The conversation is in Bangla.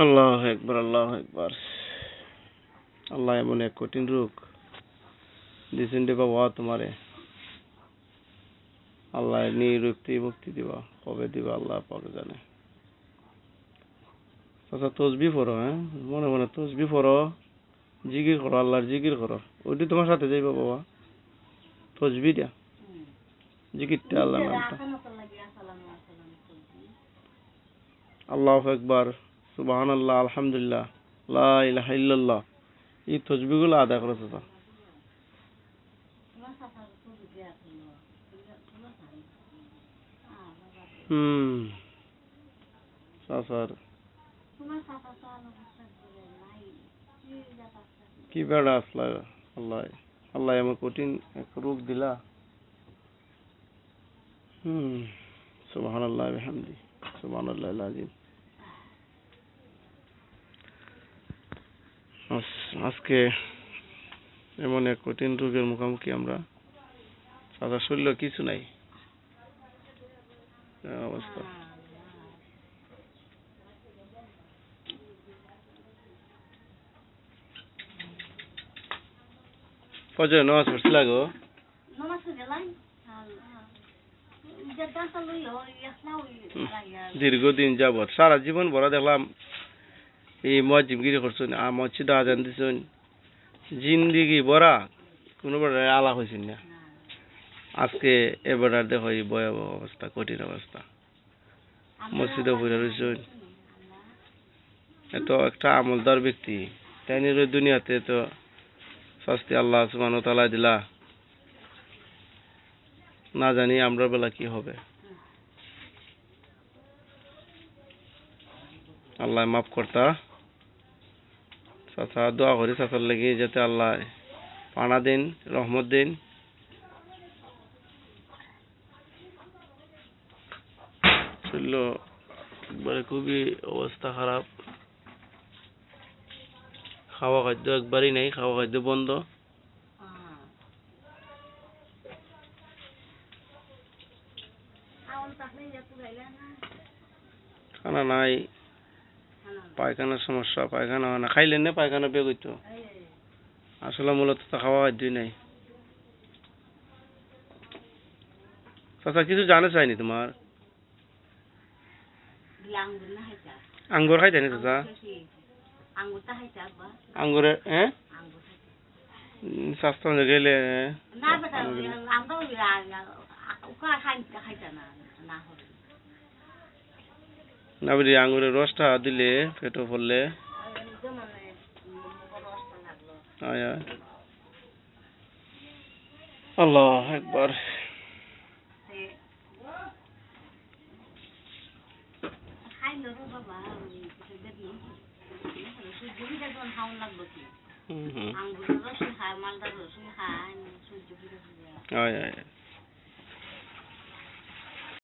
আল্লাহ একবার, আল্লাহ একবার। আল্লাহ এমন এক কঠিন রোগ দিয়েছেন রে বাবা তোমারে। আল্লাহ নিরুক্তি মুক্তি দিবা, কবে দিবা আল্লাহ পাক জানে। আচ্ছা তসবি পড়ো, হ্যাঁ মনে মনে তসবি পড়ো, জিকির করো, আল্লাহর জিকির করো, ওইটি তোমার সাথে যাইবা বাবা। তসবিটা, জিকিরটা, আল্লাহর নামটা। আল্লাহু আকবার, সুবহানাল্লাহ, আলহামদুলিল্লাহ, লা ইলাহা ইল্লাল্লাহ, এই তসবিগুলো আদায় করো চাচা। চাচার কি বেড়া আসলা, আল্লাহ আল্লাহ এমন কঠিন এক রোগ দিলা। সুবহানাল্লাহ বিহামদি, সুবহানাল্লাহিল আযীম। আজকে এমন এক কঠিন রোগের মুখোমুখি আমরা, চাচার শরীরে কিছু নাই অবস্থা। ফজরে নামাজ পড়ছিলা গো? দীর্ঘদিন যাবৎ সারা জীবন ভরা দেখলাম এই মুয়াজ্জিমগিরি করছেন, মসজিদে আজান দিছেন, জিন্দিগি ভরা কোনোবার আলা হয়েছেন না। আজকে এবার দেখো এই ভয়াবহ অবস্থা, কঠিন অবস্থা। মসজিদে পড়ে রয়েছেন, এত একটা আমলদার ব্যক্তি, তাই নিয়ে দুনিয়াতে তো শাস্তি আল্লাহ সুবহানাহু ওয়া তাআলা দিলা, না জানি আমরা বেলা কি হবে। আল্লাহ মাফ করতা। চাচা দোয়া করি চাচার লেগে যাতে আল্লাহ পানা দিন, রহমত দিন। শরীর একবারে খুবই অবস্থা খারাপ, খাওয়া খাদ্য একবারই নেই, খাওয়া খাদ্য বন্ধ। খানা নাই, পায়খানার সমস্যা, পায়খানা হয় না, খাইলেন না পায়খানা বের হইতো। আসলে মূলত তো খাওয়া খাদ্যই নাই। চাচা কিছু জানে চাইনি তোমার? আঙ্গুর খাইতে নি চাচা? আঙ্গুরে হ্যাঁ স্বাস্থ্য গেলে না বুঝি আঙ্গুরের রসটা দিলে পেটে পড়লে আল্লাহ একবার। আয়